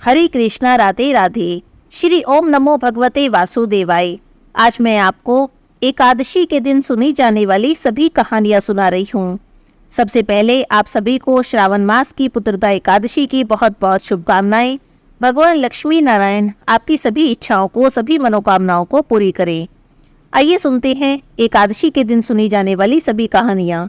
हरे कृष्णा, राधे राधे। श्री ओम नमो भगवते वासुदेवाय। आज मैं आपको एकादशी के दिन सुनी जाने वाली सभी कहानियां सुना रही हूँ। सबसे पहले आप सभी को श्रावण मास की पुत्रदा एकादशी की बहुत बहुत शुभकामनाएं। भगवान लक्ष्मी नारायण आपकी सभी इच्छाओं को, सभी मनोकामनाओं को पूरी करें। आइए सुनते हैं एकादशी के दिन सुनी जाने वाली सभी कहानियाँ।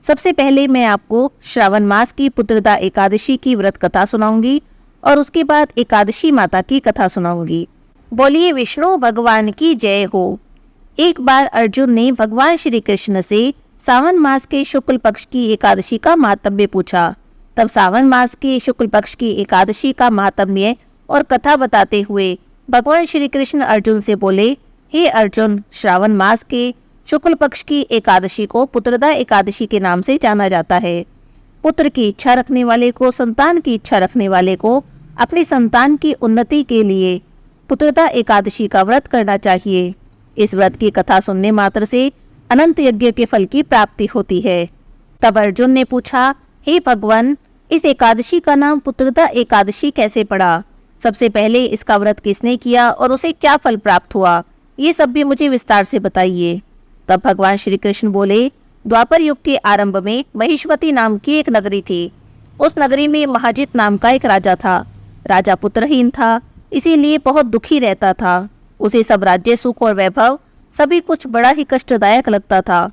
सबसे पहले मैं आपको श्रावण मास की पुत्रदा एकादशी की व्रत कथा सुनाऊंगी और उसके बाद एकादशी माता की कथा सुनाऊंगी। बोलिए विष्णु भगवान की जय हो। एक बार अर्जुन ने भगवान श्री कृष्ण से सावन मास के शुक्ल पक्ष की एकादशी का महात्म्य पूछा। तब सावन मास के शुक्ल पक्ष की एकादशी का महात्म्य और कथा बताते हुए भगवान श्री कृष्ण अर्जुन से बोले, हे अर्जुन, श्रावण मास के शुक्ल पक्ष की एकादशी को पुत्रदा एकादशी के नाम से जाना जाता है। पुत्र की इच्छा रखने वाले को, संतान की इच्छा रखने वाले को अपनी संतान की उन्नति के लिए पुत्रदा एकादशी का व्रत करना चाहिए। इस व्रत की कथा सुनने मात्र से अनंत यज्ञ के फल की प्राप्ति होती है। तब अर्जुन ने पूछा, हे भगवान, इस एकादशी का नाम पुत्रदा एकादशी कैसे पड़ा? सबसे पहले इसका व्रत किसने किया और उसे क्या फल प्राप्त हुआ? ये सब भी मुझे विस्तार से बताइए। तब भगवान श्री कृष्ण बोले, द्वापर युग के आरंभ में महिष्मती नाम की एक नगरी थी। उस नगरी में महाजित नाम का एक राजा था। राजा पुत्रहीन था, इसीलिए बहुत दुखी रहता था। उसे सब राज्य, सुख और वैभव सभी कुछ बड़ा ही कष्टदायक लगता था,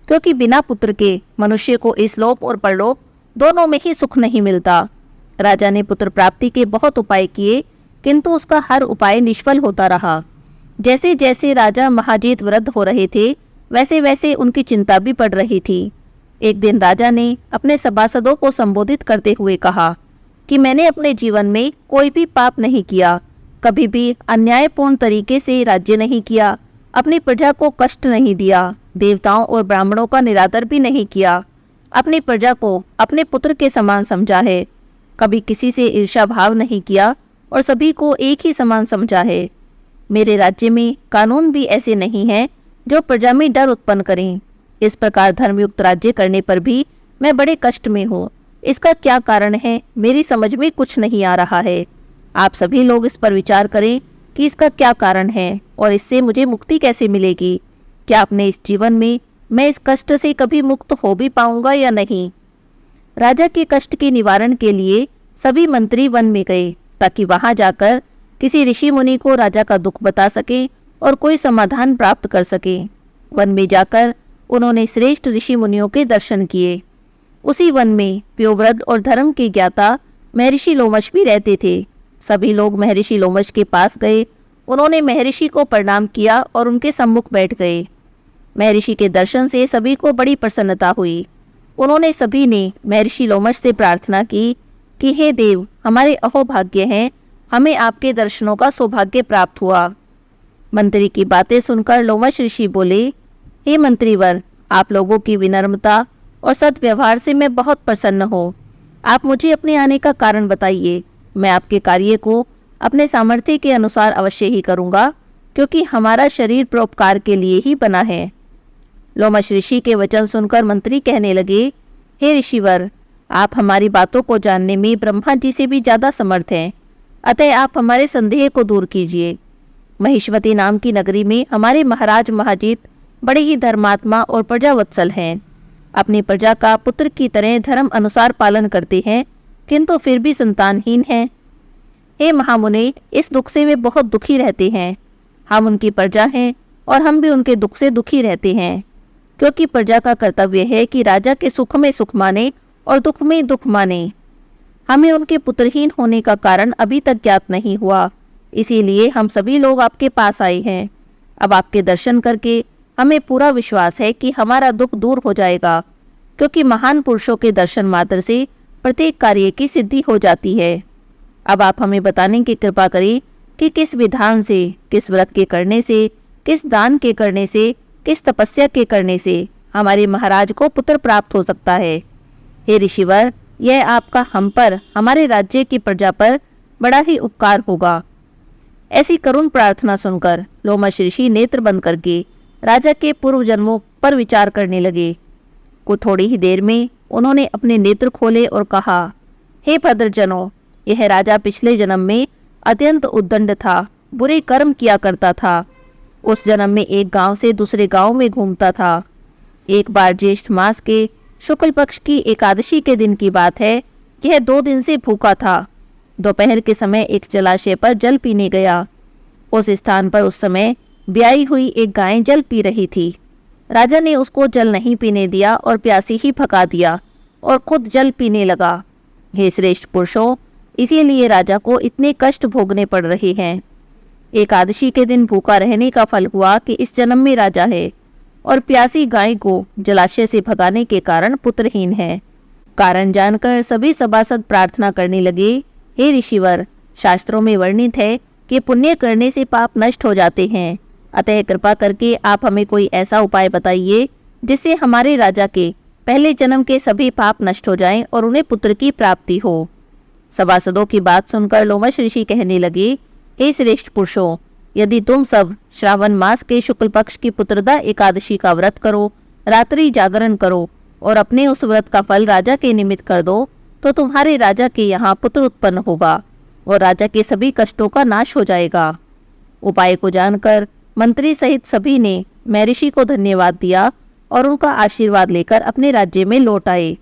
क्योंकि बिना पुत्र के मनुष्य को इस लोक और परलोक दोनों में ही सुख नहीं मिलता। राजा ने पुत्र प्राप्ति के बहुत उपाय किए, किंतु उसका हर उपाय निष्फल होता रहा। जैसे जैसे राजा महाजित वृद्ध हो रहे थे, वैसे वैसे उनकी चिंता भी बढ़ रही थी। एक दिन राजा ने अपने सभासदों को संबोधित करते हुए कहा कि मैंने अपने जीवन में कोई भी पाप नहीं किया, कभी भी अन्यायपूर्ण तरीके से राज्य नहीं किया, अपनी प्रजा को कष्ट नहीं दिया, देवताओं और ब्राह्मणों का निरादर भी नहीं किया, अपनी प्रजा को अपने पुत्र के समान समझा है, कभी किसी से ईर्ष्या भाव नहीं किया और सभी को एक ही समान समझा है। मेरे राज्य में कानून भी ऐसे नहीं हैं जो प्रजा में डर उत्पन्न करें। इस प्रकार धर्मयुक्त राज्य करने पर भी मैं बड़े कष्ट में हूँ। इसका क्या कारण है, मेरी समझ में कुछ नहीं आ रहा है। आप सभी लोग इस पर विचार करें कि इसका क्या कारण है और इससे मुझे मुक्ति कैसे मिलेगी। क्या अपने इस जीवन में मैं इस कष्ट से कभी मुक्त हो भी पाऊंगा या नहीं? राजा के कष्ट के निवारण के लिए सभी मंत्री वन में गए, ताकि वहां जाकर किसी ऋषि मुनि को राजा का दुख बता सके और कोई समाधान प्राप्त कर सके। वन में जाकर उन्होंने श्रेष्ठ ऋषि मुनियों के दर्शन किए। उसी वन में प्योव्रत और धर्म के ज्ञाता महर्षि लोमश भी रहते थे। सभी लोग महर्षि लोमश के पास गए। उन्होंने महर्षि को प्रणाम किया और उनके सम्मुख बैठ गए। महर्षि के दर्शन से सभी को बड़ी प्रसन्नता हुई। उन्होंने सभी ने महर्षि लोमश से प्रार्थना की कि हे देव, हमारे अहोभाग्य हैं, हमें आपके दर्शनों का सौभाग्य प्राप्त हुआ। मंत्री की बातें सुनकर लोमश ऋषि बोले, हे मंत्रीवर, आप लोगों की विनम्रता और सद्व्यवहार से मैं बहुत प्रसन्न हूँ। आप मुझे अपने आने का कारण बताइए। मैं आपके कार्य को अपने सामर्थ्य के अनुसार अवश्य ही करूँगा, क्योंकि हमारा शरीर परोपकार के लिए ही बना है। लोमश ऋषि के वचन सुनकर मंत्री कहने लगे, हे ऋषिवर, आप हमारी बातों को जानने में ब्रह्मा जी से भी ज़्यादा समर्थ हैं, अतः आप हमारे संदेह को दूर कीजिए। महिष्मती नाम की नगरी में हमारे महाराज महाजित बड़े ही धर्मात्मा और प्रजावत्सल हैं। अपनी प्रजा का पुत्र की तरह धर्म अनुसार पालन करते हैं, किंतु फिर भी संतानहीन हैं। हे महामुने, इस दुख से वे बहुत दुखी रहते हैं। हम उनकी प्रजा हैं और हम भी उनके दुख से दुखी रहते हैं, क्योंकि प्रजा का कर्तव्य है कि राजा के सुख में सुख माने और दुख में दुख माने। हमें उनके पुत्रहीन होने का कारण अभी तक ज्ञात नहीं हुआ, इसीलिए हम सभी लोग आपके पास आए हैं। अब आपके दर्शन करके हमें पूरा विश्वास है कि हमारा दुख दूर हो जाएगा, क्योंकि महान पुरुषों के दर्शन मात्र से प्रत्येक कार्य की सिद्धि हो जाती है। अब आप हमें बताने की कृपा करें कि किस विधान से, किस व्रत के करने से, किस दान के करने से, किस तपस्या के करने से हमारे महाराज को पुत्र प्राप्त हो सकता है। हे ऋषिवर, यह आपका हम पर, हमारे राज्य की प्रजा पर बड़ा ही उपकार होगा। ऐसी करुण प्रार्थना सुनकर लोमश ऋषि नेत्र बंद करके राजा के पूर्व जन्मों पर विचार करने लगे। कुछ थोड़ी ही देर में उन्होंने अपने नेत्र खोले और कहा, हे भद्रजनों, यह राजा पिछले जन्म में अत्यंत उद्दंड था, बुरे कर्म किया करता था। उस जन्म में एक गांव से दूसरे गांव में घूमता था। एक बार ज्येष्ठ मास के शुक्ल पक्ष की एकादशी के दिन की बात है। यह 2 दिन से भूखा था। दोपहर के समय एक जलाशय पर जल पीने गया। उस स्थान पर उस समय ब्याई हुई एक गाय जल पी रही थी। राजा ने उसको जल नहीं पीने दिया और प्यासी ही भगा दिया और खुद जल पीने लगा। हे श्रेष्ठ पुरुषों, इसीलिए राजा को इतने कष्ट भोगने पड़ रहे हैं। एकादशी के दिन भूखा रहने का फल हुआ कि इस जन्म में राजा है और प्यासी गाय को जलाशय से भगाने के कारण पुत्रहीन है। कारण जानकर सभी सभासद प्रार्थना करने लगे, हे ऋषिवर, शास्त्रों में वर्णित है कि पुण्य करने से पाप नष्ट हो जाते हैं, अतः कृपा करके आप हमें कोई ऐसा उपाय बताइए जिससे हमारे राजा के पहले जन्म के सभी पाप नष्ट हो जाएं और उन्हें पुत्र की प्राप्ति हो। सभासदों की बात सुनकर लोमश ऋषि कहने लगे, हे श्रेष्ठ पुरुषों, यदि तुम सब श्रावण मास के शुक्ल पक्ष की पुत्रदा एकादशी का व्रत करो, रात्रि जागरण करो और अपने उस व्रत का फल राजा के निमित्त कर दो, तो तुम्हारे राजा के यहाँ पुत्र उत्पन्न होगा और राजा के सभी कष्टों का नाश हो जाएगा। उपाय को जानकर मंत्री सहित सभी ने महर्षि को धन्यवाद दिया और उनका आशीर्वाद लेकर अपने राज्य में लौट आए।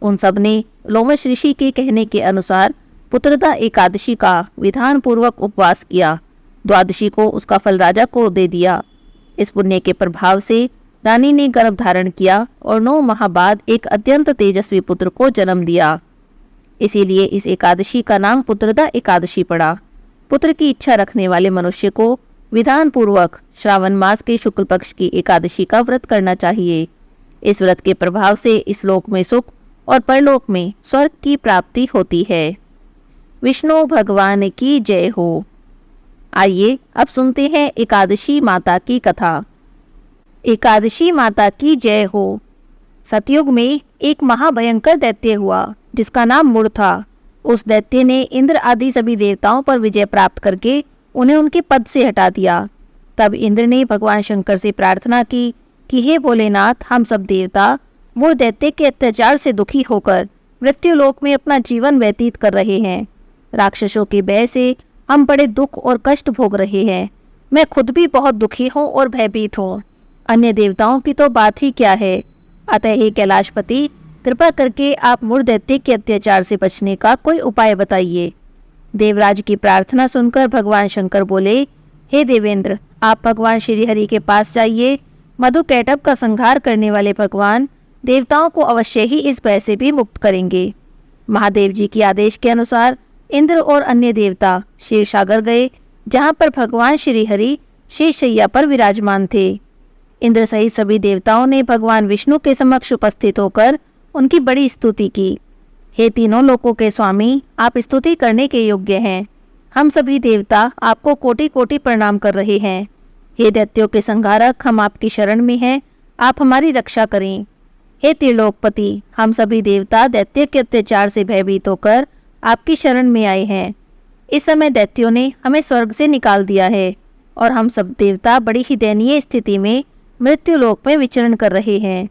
उन सब ने लोमश ऋषि के कहने के अनुसार पुत्रदा एकादशी का विधान पूर्वक उपवास किया। द्वादशी को उसका फल राजा को दे दिया। इस पुण्य के प्रभाव से रानी ने गर्भ धारण किया और 9 माह बाद एक अत्यंत तेजस्वी पुत्र को जन्म दिया। इसीलिए इस एकादशी का नाम पुत्रदा एकादशी पड़ा। पुत्र की इच्छा रखने वाले मनुष्य को विधान पूर्वक श्रावण मास के शुक्ल पक्ष की एकादशी का व्रत करना चाहिए। इस व्रत के प्रभाव से इस लोक में सुख और परलोक में स्वर्ग की प्राप्ति होती है। विष्णु भगवान की जय हो। आइए अब सुनते हैं एकादशी माता की कथा। एकादशी माता की जय हो। सतयुग में एक महाभयंकर दैत्य हुआ जिसका नाम मूढ़ था। उस दैत्य ने इंद्र आदि सभी देवताओं पर विजय प्राप्त करके उन्हें उनके पद से हटा दिया। तब इंद्र ने भगवान शंकर से प्रार्थना की कि हे भोलेनाथ, हम सब देवता मूढ़ दैत्य के अत्याचार से दुखी होकर मृत्युलोक में अपना जीवन व्यतीत कर रहे हैं। राक्षसों के भय से हम बड़े दुख और कष्ट भोग रहे हैं। मैं खुद भी बहुत दुखी हूँ और भयभीत हूँ। अन्य देवताओं की तो बात ही क्या है। अतः हे कैलाशपति, कृपा करके आप मूढ़ दैत्य के अत्याचार से बचने का कोई उपाय बताइए। देवराज की प्रार्थना सुनकर भगवान शंकर बोले, हे देवेंद्र, आप भगवान श्री हरि के पास जाइए। मधुकैटभ का संहार करने वाले भगवान देवताओं को अवश्य ही इस भय से भी मुक्त करेंगे। महादेव जी के आदेश के अनुसार इंद्र और अन्य देवता क्षीरसागर गए, जहाँ पर भगवान श्री हरि शेषशैया पर विराजमान थे। इंद्र सहित सभी देवताओं ने भगवान विष्णु के समक्ष उपस्थित होकर उनकी बड़ी स्तुति की। हे तीनों लोकों के स्वामी, आप स्तुति करने के योग्य हैं। हम सभी देवता आपको कोटि कोटि प्रणाम कर रहे हैं। हे दैत्यों के संहारक, हम आपकी शरण में हैं, आप हमारी रक्षा करें। हे त्रिलोकपति, हम सभी देवता दैत्य के अत्याचार से भयभीत होकर आपकी शरण में आए हैं। इस समय दैत्यों ने हमें स्वर्ग से निकाल दिया है और हम सब देवता बड़ी ही दयनीय स्थिति में मृत्युलोक में विचरण कर रहे हैं।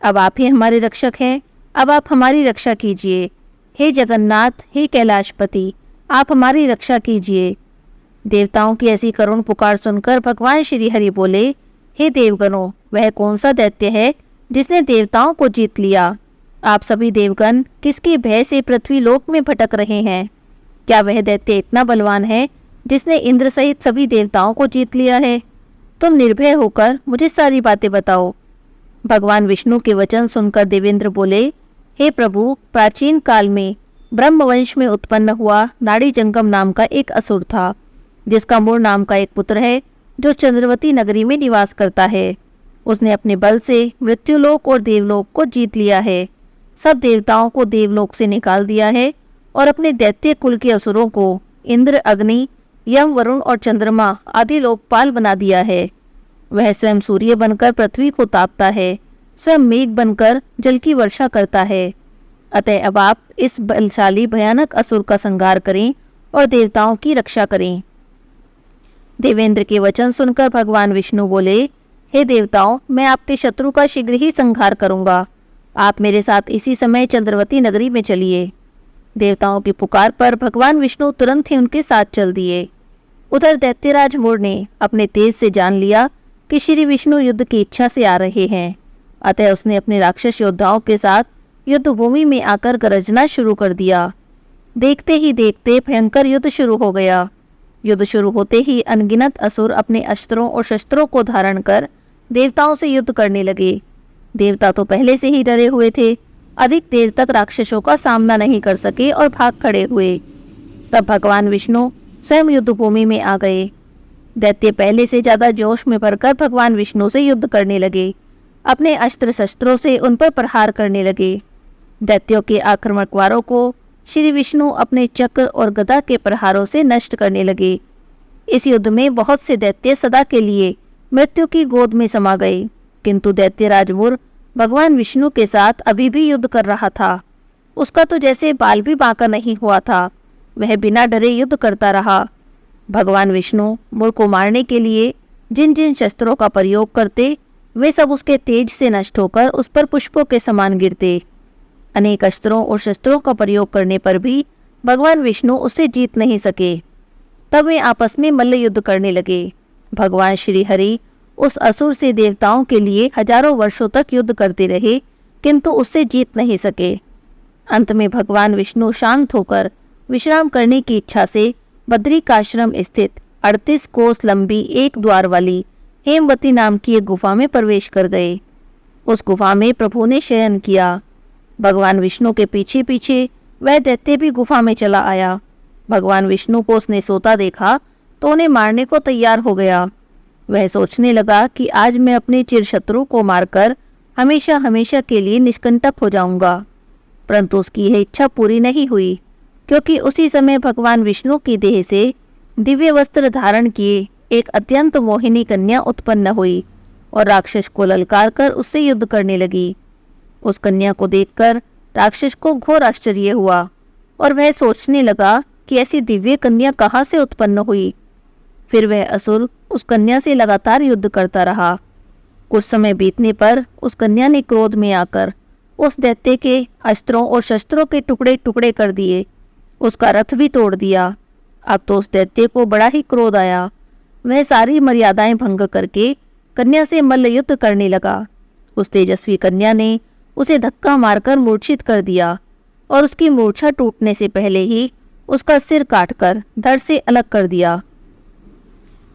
अब आप ही हमारे रक्षक हैं, अब आप हमारी रक्षा कीजिए। हे जगन्नाथ, हे कैलाशपति, आप हमारी रक्षा कीजिए। देवताओं की ऐसी करुण पुकार सुनकर भगवान श्री हरि बोले, हे देवगणों, वह कौन सा दैत्य है जिसने देवताओं को जीत लिया? आप सभी देवगण किसके भय से पृथ्वी लोक में भटक रहे हैं? क्या वह दैत्य इतना बलवान है जिसने इंद्र सहित सभी देवताओं को जीत लिया है? तुम निर्भय होकर मुझे सारी बातें बताओ। भगवान विष्णु के वचन सुनकर देवेंद्र बोले, हे प्रभु, प्राचीन काल में ब्रह्मवंश में उत्पन्न हुआ नाड़ी जंगम नाम का एक असुर था, जिसका मूढ़ नाम का एक पुत्र है जो चंद्रवती नगरी में निवास करता है। उसने अपने बल से मृत्युलोक और देवलोक को जीत लिया है, सब देवताओं को देवलोक से निकाल दिया है और अपने दैत्य कुल के असुरों को इंद्र, अग्नि, यम, वरुण और चंद्रमा आदि लोकपाल बना दिया है। वह स्वयं सूर्य बनकर पृथ्वी को तापता है, स्वयं मेघ बनकर जल की वर्षा करता है। अतः अब आप इस बलशाली भयानक असुर का संहार करें और देवताओं की रक्षा करें। देवेंद्र के वचन सुनकर भगवान विष्णु बोले, हे देवताओं, मैं आपके शत्रु का शीघ्र ही संहार करूंगा। आप मेरे साथ इसी समय चंद्रवती नगरी में चलिए। देवताओं की पुकार पर भगवान विष्णु तुरंत ही उनके साथ चल दिए। उधर दैत्यराज मुर ने अपने तेज से जान लिया कि श्री विष्णु युद्ध की इच्छा से आ रहे हैं, अतः उसने अपने राक्षस योद्धाओं के साथ युद्ध भूमि में आकर गरजना शुरू कर दिया। देखते ही देखते भयंकर युद्ध शुरू हो गया। युद्ध शुरू होते ही अनगिनत असुर अपने अस्त्रों और शस्त्रों को धारण कर देवताओं से युद्ध करने लगे। देवता तो पहले से ही डरे हुए थे, अधिक देर तक राक्षसों का सामना नहीं कर सके और भाग खड़े हुए। तब भगवान विष्णु स्वयं युद्ध भूमि में आ गए। दैत्य पहले से ज्यादा जोश में भरकर भगवान विष्णु से युद्ध करने लगे। अपने अस्त्र शस्त्रों से उन पर प्रहार करने लगे। दैत्यों के आक्रमणकारों को श्री विष्णु अपने चक्र और गदा के प्रहारों से नष्ट करने लगे। इस युद्ध में बहुत से दैत्य सदा के लिए मृत्यु की गोद में समा गए, किंतु दैत्यराज मुर भगवान विष्णु के साथ अभी भी युद्ध कर रहा था। उसका तो जैसे बाल भी बांका नहीं हुआ था, वह बिना डरे युद्ध करता रहा। भगवान विष्णु मुर को मारने के लिए जिन जिन शस्त्रों का प्रयोग करते, वे सब उसके तेज से नष्ट होकर उस पर पुष्पों के समान गिरते। अनेक अस्त्रों और शस्त्रों का प्रयोग करने पर भी भगवान विष्णु उससे जीत नहीं सके। तब वे आपस में मल्ल युद्ध करने लगे। भगवान श्री हरि उस असुर से देवताओं के लिए हजारों वर्षों तक युद्ध करते रहे, किंतु उससे जीत नहीं सके। अंत में भगवान विष्णु शांत होकर विश्राम करने की इच्छा से बद्रिकाश्रम स्थित 38 कोस लंबी एक द्वार वाली हेमवती नाम की एक गुफा में प्रवेश कर गए। उस गुफा में प्रभु ने शयन किया। भगवान विष्णु के पीछे पीछे वह दैत्य भी गुफा में चला आया। भगवान विष्णु को उसने सोता देखा तो उन्हें मारने को तैयार हो गया। वह सोचने लगा कि आज मैं अपने चिरशत्रु को मारकर हमेशा हमेशा के लिए निष्कंटक हो जाऊंगा। परंतु उसकी यह इच्छा पूरी नहीं हुई, क्योंकि उसी समय भगवान विष्णु की देह से दिव्य वस्त्र धारण किए एक अत्यंत मोहिनी कन्या उत्पन्न हुई और राक्षस को ललकार कर उससे युद्ध करने लगी। उस कन्या को देखकर राक्षस को घोर आश्चर्य हुआ और वह सोचने लगा कि ऐसी दिव्य कन्या कहाँ से उत्पन्न हुई। फिर वह असुर उस कन्या से लगातार युद्ध करता रहा। कुछ समय बीतने पर उस कन्या ने क्रोध में आकर उस दैत्य के अस्त्रों और शस्त्रों के टुकड़े टुकड़े कर दिए, उसका रथ भी तोड़ दिया। अब तो उस दैत्य को बड़ा ही क्रोध आया। वह सारी मर्यादाएं भंग करके कन्या से मल्ल युद्ध करने लगा। उस तेजस्वी कन्या ने उसे धक्का मारकर मूर्छित कर दिया और उसकी मूर्छा टूटने से पहले ही उसका सिर काटकर धड़ से अलग कर दिया।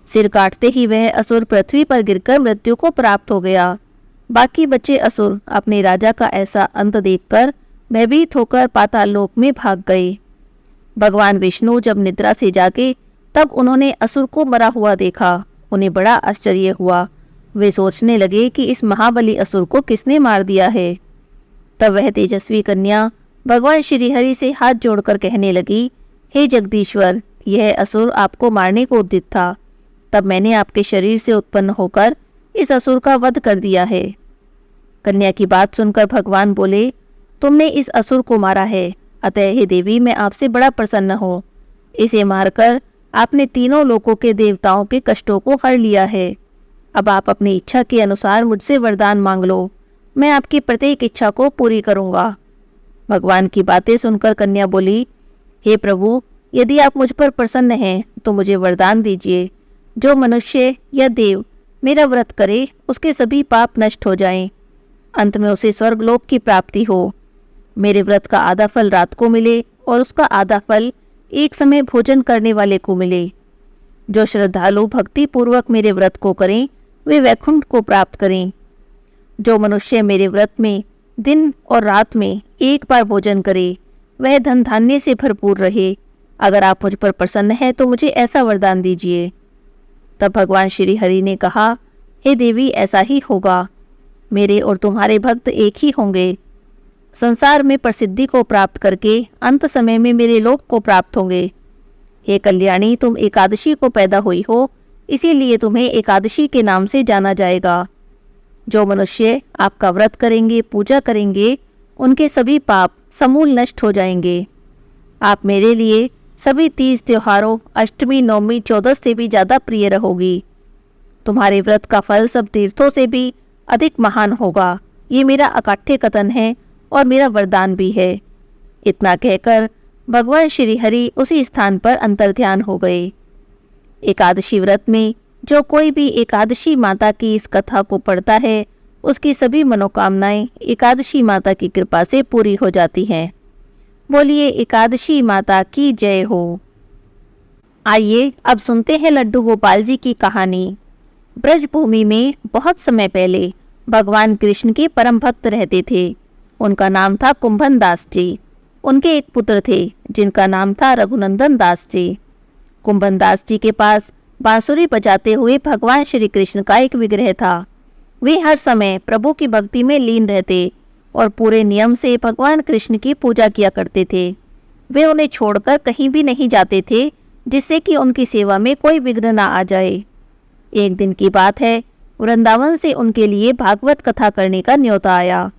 सिर काटते ही वह असुर पृथ्वी पर गिरकर मृत्यु को प्राप्त हो गया। बाकी बचे असुर अपने राजा का ऐसा अंत देखकर भयभीत होकर पाताल लोक में भाग गए। भगवान विष्णु जब निद्रा से जागे तब उन्होंने असुर को मरा हुआ देखा। उन्हें बड़ा आश्चर्य हुआ। वे सोचने लगे कि इस महाबली असुर को किसने मार दिया है। तब वह तेजस्वी कन्या भगवान श्रीहरि से हाथ जोड़कर कहने लगी, हे जगदीश्वर, यह असुर आपको मारने को उद्यत था। तब मैंने आपके शरीर से उत्पन्न होकर इस असुर का वध कर दिया है। कन्या की बात सुनकर भगवान बोले, तुमने इस असुर को मारा है, अतः हे देवी, मैं आपसे बड़ा प्रसन्न हूँ। इसे मारकर आपने तीनों लोकों के देवताओं के कष्टों को हर लिया है। अब आप अपनी इच्छा के अनुसार मुझसे वरदान मांग लो, मैं आपकी प्रत्येक इच्छा को पूरी करूँगा। भगवान की बातें सुनकर कन्या बोली, हे प्रभु, यदि आप मुझ पर प्रसन्न हैं तो मुझे वरदान दीजिए। जो मनुष्य या देव मेरा व्रत करे उसके सभी पाप नष्ट हो जाएं, अंत में उसे स्वर्गलोक की प्राप्ति हो। मेरे व्रत का आधा फल रात को मिले और उसका आधा फल एक समय भोजन करने वाले को मिले। जो श्रद्धालु भक्ति पूर्वक मेरे व्रत को करें वे वैकुंठ को प्राप्त करें। जो मनुष्य मेरे व्रत में दिन और रात में एक बार भोजन करे वह धन धान्य से भरपूर रहे। अगर आप मुझ पर प्रसन्न हैं तो मुझे ऐसा वरदान दीजिए। तब भगवान श्री हरि ने कहा, हे देवी, ऐसा ही होगा। मेरे और तुम्हारे भक्त एक ही होंगे। संसार में प्रसिद्धि को प्राप्त करके अंत समय में मेरे लोक को प्राप्त होंगे। हे कल्याणी, तुम एकादशी को पैदा हुई हो, इसीलिए तुम्हें एकादशी के नाम से जाना जाएगा। जो मनुष्य आपका व्रत करेंगे, पूजा करेंगे, उनके सभी पाप समूल नष्ट हो जाएंगे। आप मेरे लिए सभी तीज त्योहारों, अष्टमी, नवमी, 14 से भी ज़्यादा प्रिय रहोगी। तुम्हारे व्रत का फल सब तीर्थों से भी अधिक महान होगा। ये मेरा अकाट्य कथन है और मेरा वरदान भी है। इतना कहकर भगवान श्री हरि उसी स्थान पर अंतर्ध्यान हो गए। एकादशी व्रत में जो कोई भी एकादशी माता की इस कथा को पढ़ता है, उसकी सभी मनोकामनाएं एकादशी माता की कृपा से पूरी हो जाती हैं। बोलिए एकादशी माता की जय हो। आइए अब सुनते हैं लड्डू गोपाल जी की कहानी। ब्रजभूमि में बहुत समय पहले भगवान कृष्ण के परम भक्त रहते थे। उनका नाम था कुंभन दास जी। उनके एक पुत्र थे जिनका नाम था रघुनंदन दास जी। कुंभन दास जी के पास बांसुरी बजाते हुए भगवान श्री कृष्ण का एक विग्रह था। वे हर समय प्रभु की भक्ति में लीन रहते और पूरे नियम से भगवान कृष्ण की पूजा किया करते थे। वे उन्हें छोड़कर कहीं भी नहीं जाते थे, जिससे कि उनकी सेवा में कोई विघ्न ना आ जाए। एक दिन की बात है, वृंदावन से उनके लिए भागवत कथा करने का न्योता आया।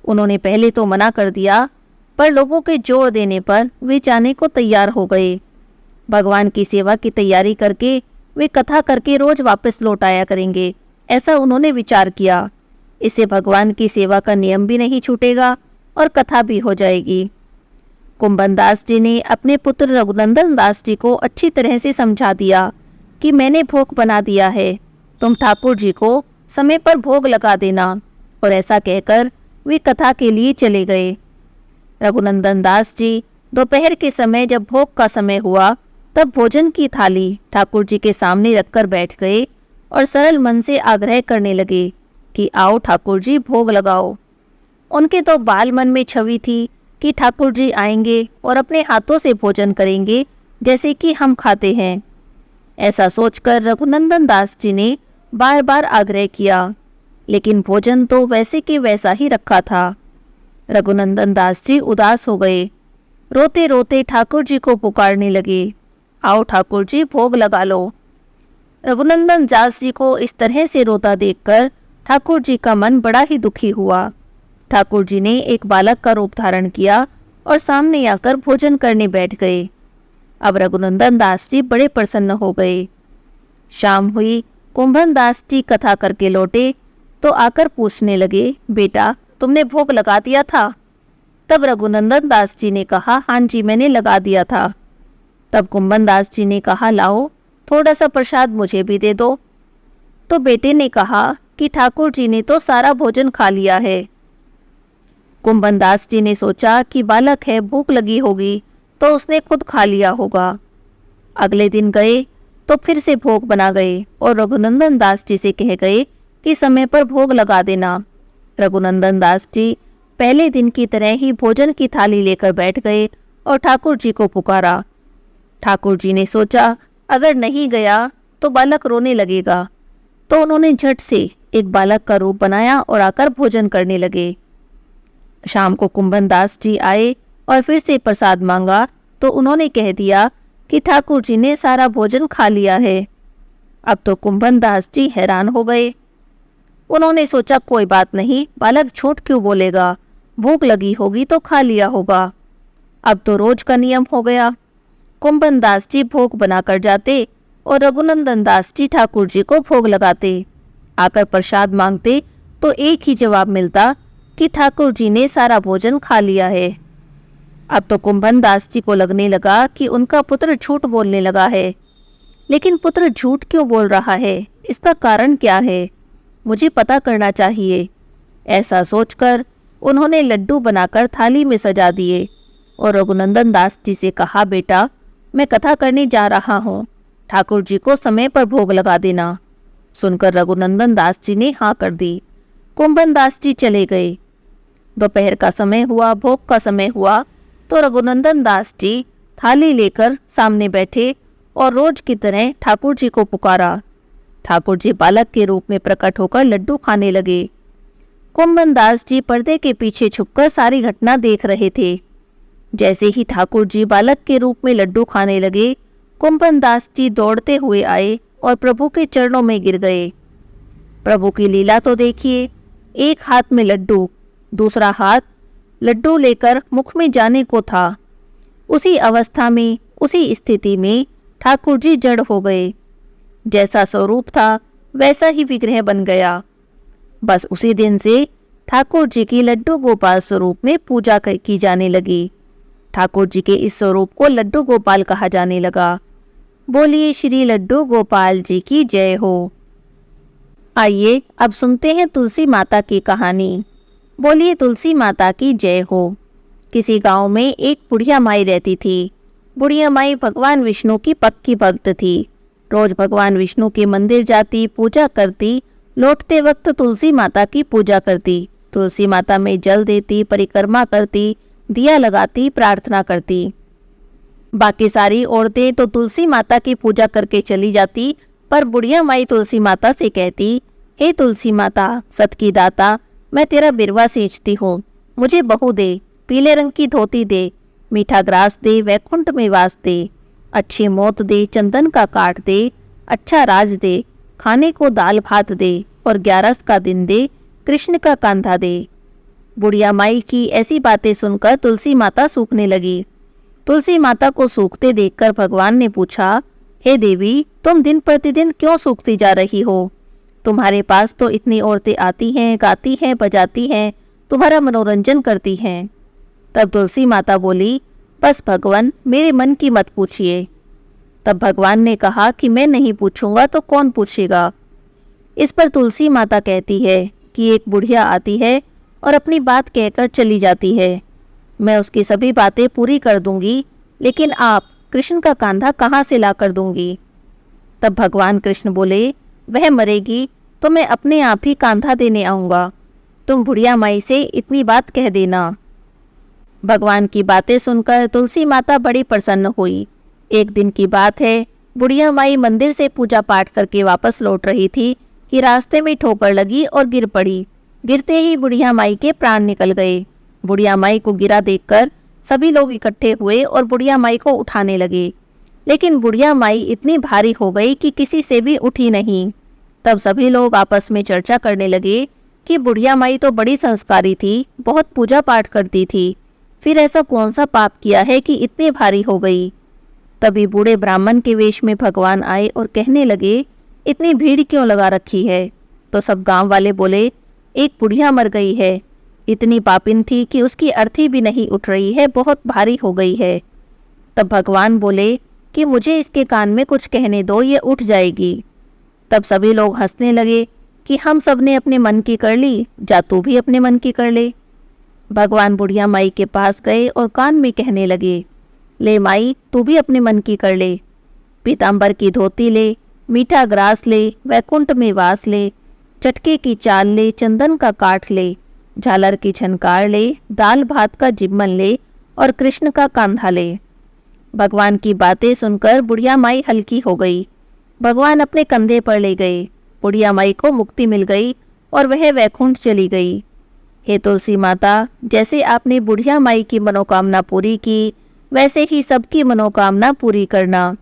उन्होंने पहले तो मना कर दिया, पर लोगों के जोर देने पर वे जाने को तैयार हो गए। भगवान की सेवा की तैयारी करके वे कथा करके रोज वापस लौट आया करेंगे, ऐसा उन्होंने विचार किया। इससे भगवान की सेवा का नियम भी नहीं छूटेगा और कथा भी हो जाएगी। कुंभन दास जी ने अपने पुत्र रघुनंदन दास जी को अच्छी तरह से समझा दिया कि मैंने भोग बना दिया है, तुम ठाकुर जी को समय पर भोग लगा देना। और ऐसा कहकर वे कथा के लिए चले गए। रघुनंदन दास जी दोपहर के समय जब भोग का समय हुआ, तब भोजन की थाली ठाकुर जी के सामने रखकर बैठ गए और सरल मन से आग्रह करने लगे कि आओ ठाकुर जी भोग लगाओ। उनके तो बाल मन में छवि थी कि ठाकुर जी आएंगे और अपने हाथों से भोजन करेंगे जैसे कि हम खाते हैं। ऐसा सोचकर रघुनंदन दास जी ने बार बार आग्रह किया, लेकिन भोजन तो वैसे के वैसा ही रखा था। रघुनंदन दास जी उदास हो गए। रोते रोते ठाकुर जी को पुकारने लगे, आओ ठाकुर जी भोग लगा लो। रघुनंदन दास जी को इस तरह से रोता देखकर ठाकुर जी का मन बड़ा ही दुखी हुआ। ठाकुर जी ने एक बालक का रूप धारण किया और सामने आकर भोजन करने बैठ गए। अब रघुनंदन दास जी बड़े प्रसन्न हो गए। शाम हुई, कुंभन दास जी कथा करके लौटे तो आकर पूछने लगे, बेटा तुमने भोग लगा दिया था? तब रघुनंदन दास जी ने कहा, हाँ जी मैंने लगा दिया था। तब कुंभन दास जी ने कहा, लाओ थोड़ा सा प्रसाद मुझे भी दे दो। तो बेटे ने कहा कि ठाकुर जी ने तो सारा भोजन खा लिया है। कुंभन दास जी ने सोचा कि बालक है, भूख लगी होगी तो उसने खुद खा लिया होगा। अगले दिन गए तो फिर से भोग बना गए और रघुनंदन दास जी से कह गए कि समय पर भोग लगा देना। रघुनंदन दास जी पहले दिन की तरह ही भोजन की थाली लेकर बैठ गए और ठाकुर जी को पुकारा। ठाकुर जी ने सोचा अगर नहीं गया तो बालक रोने लगेगा, तो उन्होंने झट से एक बालक का रूप बनाया और आकर भोजन करने लगे। शाम को कुंभन दास जी आए और फिर से प्रसाद मांगा तो उन्होंने कह दिया कि ठाकुर जी ने सारा भोजन खा लिया है। अब तो कुंभन दास जी हैरान हो गए। उन्होंने सोचा कोई बात नहीं, बालक झूठ क्यों बोलेगा, भूख लगी होगी तो खा लिया होगा। अब तो रोज का नियम हो गया। कुंभन दास जी भोग बनाकर जाते और रघुनंदन दास जी ठाकुर जी को भोग लगाते। आकर प्रसाद मांगते तो एक ही जवाब मिलता कि ठाकुर जी ने सारा भोजन खा लिया है। अब तो कुंभन दास जी को लगने लगा कि उनका पुत्र झूठ बोलने लगा है। लेकिन पुत्र झूठ क्यों बोल रहा है, इसका कारण क्या है, मुझे पता करना चाहिए। ऐसा सोचकर उन्होंने लड्डू बनाकर थाली में सजा दिए और रघुनंदन दास जी से कहा, बेटा मैं कथा करने जा रहा हूँ, ठाकुर जी को समय पर भोग लगा देना। सुनकर रघुनंदन दास जी ने हाँ कर दी। कुंभन दास जी चले गए। दोपहर का समय हुआ, भोग का समय हुआ तो रघुनंदन दास जी थाली लेकर सामने बैठे और रोज की तरह ठाकुर जी को पुकारा। ठाकुर जी बालक के रूप में प्रकट होकर लड्डू खाने लगे। कुंभन दास जी पर्दे के पीछे छुपकर सारी घटना देख रहे थे। जैसे ही ठाकुर जी बालक के रूप में लड्डू खाने लगे, कुंभन दास जी दौड़ते हुए आए और प्रभु के चरणों में गिर गए। प्रभु की लीला तो देखिए, एक हाथ में लड्डू, दूसरा हाथ लड्डू लेकर मुख में जाने को था। उसी अवस्था में, उसी स्थिति में ठाकुर जी जड़ हो गए। जैसा स्वरूप था वैसा ही विग्रह बन गया। बस उसी दिन से ठाकुर जी की लड्डू गोपाल स्वरूप में पूजा की जाने लगी। ठाकुर जी के इस स्वरूप को लड्डू गोपाल कहा जाने लगा। बोलिए श्री लड्डू गोपाल जी की जय हो। आइए अब सुनते हैं तुलसी माता की कहानी। बोलिए तुलसी माता की जय हो। किसी गांव में एक बुढ़िया माई रहती थी। बुढ़िया माई भगवान विष्णु की पक्की भक्त थी। रोज भगवान विष्णु के मंदिर जाती, पूजा करती, लौटते वक्त तुलसी माता की पूजा करती, तुलसी माता में जल देती, परिक्रमा करती, दिया लगाती, प्रार्थना करती। बाकी सारी औरतें तो तुलसी माता की पूजा करके चली जाती, पर बुढ़िया माई तुलसी माता से कहती, हे तुलसी माता, सत की दाता, मैं तेरा बिरवा सींचती हूँ, मुझे बहू दे, पीले रंग की धोती दे, मीठा ग्रास दे, वैकुंठ में वास दे, अच्छी मौत दे, चंदन का काट दे, अच्छा राज दे, खाने को दाल भात दे, और 11 का दिन दे, कृष्ण का कांधा दे। बुढ़िया माई की ऐसी बातें सुनकर तुलसी माता सूखने लगी। तुलसी माता को सूखते देखकर भगवान ने पूछा, हे देवी, तुम दिन प्रतिदिन क्यों सूखती जा रही हो? तुम्हारे पास तो इतनी औरतें आती हैं, गाती हैं, बजाती हैं, तुम्हारा मनोरंजन करती हैं। तब तुलसी माता बोली, बस भगवान, मेरे मन की मत पूछिए। तब भगवान ने कहा कि मैं नहीं पूछूंगा तो कौन पूछेगा। इस पर तुलसी माता कहती है कि एक बुढ़िया आती है और अपनी बात कहकर चली जाती है। मैं उसकी सभी बातें पूरी कर दूंगी, लेकिन आप कृष्ण का कांधा कहाँ से ला कर दूंगी? तब भगवान कृष्ण बोले, वह मरेगी तो मैं अपने आप ही कांधा देने आऊँगा। तुम बुढ़िया माई से इतनी बात कह देना। भगवान की बातें सुनकर तुलसी माता बड़ी प्रसन्न हुई। एक दिन की बात है, बुढ़िया माई मंदिर से पूजा पाठ करके वापस लौट रही थी कि रास्ते में ठोकर लगी और गिर पड़ी। गिरते ही बुढ़िया माई के प्राण निकल गए। बुढ़िया माई को गिरा देखकर सभी लोग इकट्ठे हुए और बुढ़िया माई को उठाने लगे, लेकिन बुढ़िया माई इतनी भारी हो गई कि किसी से भी उठी नहीं। तब सभी लोग आपस में चर्चा करने लगे कि बुढ़िया माई तो बड़ी संस्कारी थी, बहुत पूजा पाठ करती थी, फिर ऐसा कौन सा पाप किया है कि इतनी भारी हो गई। तभी बूढ़े ब्राह्मण के वेश में भगवान आए और कहने लगे, इतनी भीड़ क्यों लगा रखी है? तो सब गांव वाले बोले, एक बुढ़िया मर गई है, इतनी पापिन थी कि उसकी अर्थी भी नहीं उठ रही है, बहुत भारी हो गई है। तब भगवान बोले कि मुझे इसके कान में कुछ कहने दो, ये उठ जाएगी। तब सभी लोग हंसने लगे कि हम सब ने अपने मन की कर ली, जा तू भी अपने मन की कर ले। भगवान बुढ़िया माई के पास गए और कान में कहने लगे, ले माई, तू भी अपने मन की कर ले, पीताम्बर की धोती ले, मीठा ग्रास ले, वैकुंठ में वास ले, चटके की चाल ले, चंदन का काठ ले, झालर की झनकार ले, दाल भात का जिम्मन ले, और कृष्ण का कांधा ले। भगवान की बातें सुनकर बुढ़िया माई हल्की हो गई। भगवान अपने कंधे पर ले गए। बुढ़िया माई को मुक्ति मिल गई और वह वैकुंठ चली गई। हे तुलसी माता, जैसे आपने बुढ़िया माई की मनोकामना पूरी की, वैसे ही सबकी मनोकामना पूरी करना।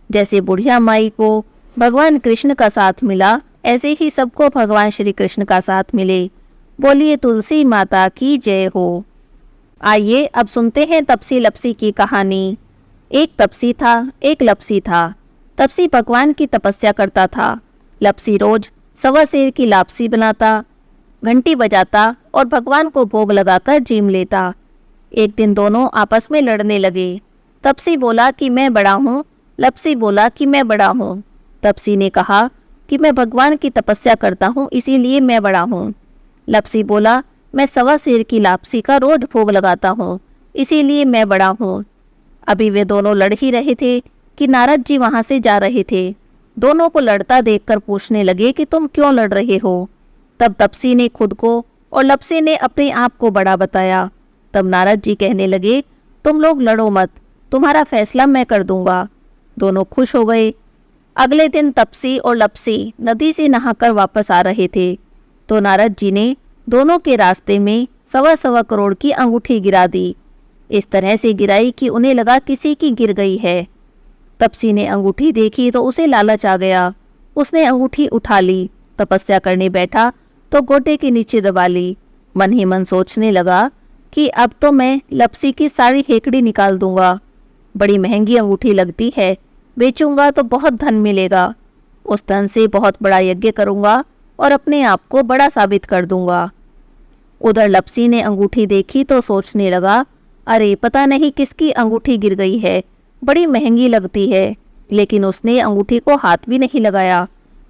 जैसे बुढ़िया माई को भगवान कृष्ण का साथ मिला, ऐसे ही सबको भगवान श्री कृष्ण का साथ मिले। बोलिए तुलसी माता की जय हो। आइए अब सुनते हैं तपसी लपसी की कहानी। एक तपसी था, एक लपसी था। तपसी भगवान की तपस्या करता था। लपसी रोज 1.25 सेर की लापसी बनाता, घंटी बजाता और भगवान को भोग लगाकर जीम लेता। एक दिन दोनों आपस में लड़ने लगे। तपसी बोला कि मैं बड़ा हूँ, लपसी बोला कि मैं बड़ा हूँ। तपसी ने कहा कि मैं भगवान की तपस्या करता हूँ, इसीलिए मैं बड़ा हूँ। लपसी बोला, मैं 1.25 सेर की लापसी का रोज भोग लगाता हूँ, इसीलिए मैं बड़ा हूँ। अभी वे दोनों लड़ ही रहे थे कि नारद जी वहाँ से जा रहे थे। दोनों को लड़ता देखकर पूछने लगे कि तुम क्यों लड़ रहे हो। तब तपसी ने खुद को और लपसी ने अपने आप को बड़ा बताया। तब नारद जी कहने लगे, तुम लोग लड़ो मत, तुम्हारा फैसला मैं कर दूंगा। दोनों खुश हो गए। अगले दिन तपसी और लपसी नदी से नहाकर वापस आ रहे थे तो नारद जी ने दोनों के रास्ते में 1.25 करोड़ की अंगूठी गिरा दी। इस तरह से गिराई कि उन्हें लगा किसी की गिर गई है। तपसी ने अंगूठी देखी तो उसे लालच आ गया। उसने अंगूठी उठा ली, तपस्या करने बैठा तो गोटे के नीचे दबा ली। मन ही मन सोचने लगा कि अब तो मैं लपसी की सारी हेकड़ी निकाल दूंगा। बड़ी महंगी अंगूठी लगती है, बेचूंगा तो बहुत धन मिलेगा। उस धन से बहुत बड़ा यज्ञ करूंगा और अपने आप को बड़ा साबित कर दूंगा। उधर लपसी ने अंगूठी देखी तो सोचने लगा, अरे पता नहीं किसकी अंगूठी गिर गई है, बड़ी महंगी लगती है। लेकिन उसने अंगूठी को हाथ भी नहीं लगाया।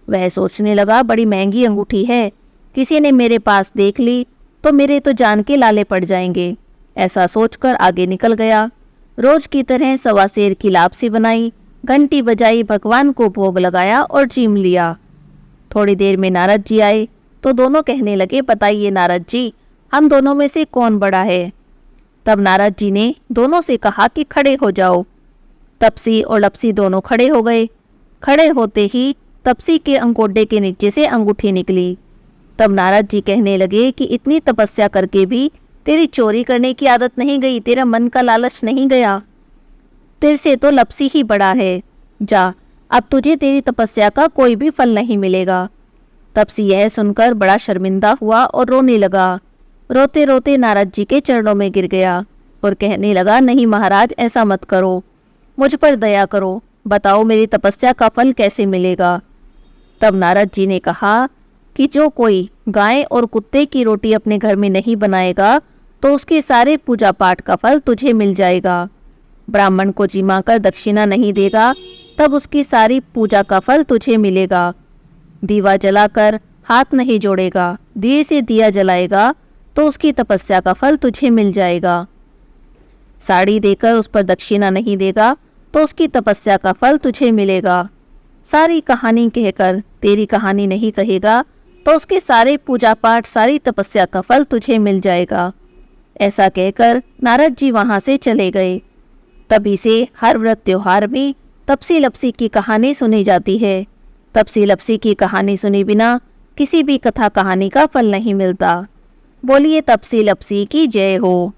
वह सोचने लगा, बड़ी महंगी अंगूठी है, किसी ने मेरे पास देख ली तो मेरे तो जान के लाले पड़ जाएंगे। ऐसा सोचकर आगे निकल गया। रोज की तरह सवा सेर की लापसी बनाई, घंटी बजाई, भगवान को भोग लगाया और चीम लिया। थोड़ी देर में नारद जी आए तो दोनों कहने लगे, बताइए नारद जी, हम दोनों में से कौन बड़ा है। तब नारद जी ने दोनों से कहा कि खड़े हो जाओ। तपसी और लपसी दोनों खड़े हो गए। खड़े होते ही तपसी के अंगोडे के नीचे से अंगूठी निकली। तब नारद जी कहने लगे कि इतनी तपस्या करके भी तेरी चोरी करने की आदत नहीं गई, तेरा मन का लालच नहीं गया। तेरे से तो लपसी ही बड़ा है। जा, अब तुझे तेरी तपस्या का कोई भी फल नहीं मिलेगा। तपसी यह सुनकर बड़ा शर्मिंदा हुआ और रोने लगा। रोते रोते नारद जी के चरणों में गिर गया और कहने लगा, नहीं महाराज, ऐसा मत करो, मुझ पर दया करो, बताओ मेरी तपस्या का फल कैसे मिलेगा। तब नारद जी ने कहा कि जो कोई गाय और कुत्ते की रोटी अपने घर में नहीं बनाएगा तो उसके सारे पूजा पाठ का फल तुझे मिल जाएगा। ब्राह्मण को जिमा कर दक्षिणा नहीं देगा तब उसकी सारी पूजा का फल तुझे मिलेगा। दीवा जलाकर हाथ नहीं जोड़ेगा, दिए से दिया जलाएगा तो उसकी तपस्या का फल तुझे मिल जाएगा। साड़ी देकर उस पर दक्षिणा नहीं देगा तो उसकी तपस्या का फल तुझे मिलेगा। सारी कहानी कहकर तेरी कहानी नहीं कहेगा तो उसके सारे पूजा पाठ, सारी तपस्या का फल तुझे मिल जाएगा। ऐसा कहकर नारद जी वहां से चले गए। तभी से हर व्रत त्योहार में तपसी लपसी की कहानी सुनी जाती है। तपसी लपसी की कहानी सुने बिना किसी भी कथा कहानी का फल नहीं मिलता। बोलिए तपसी लपसी की जय हो।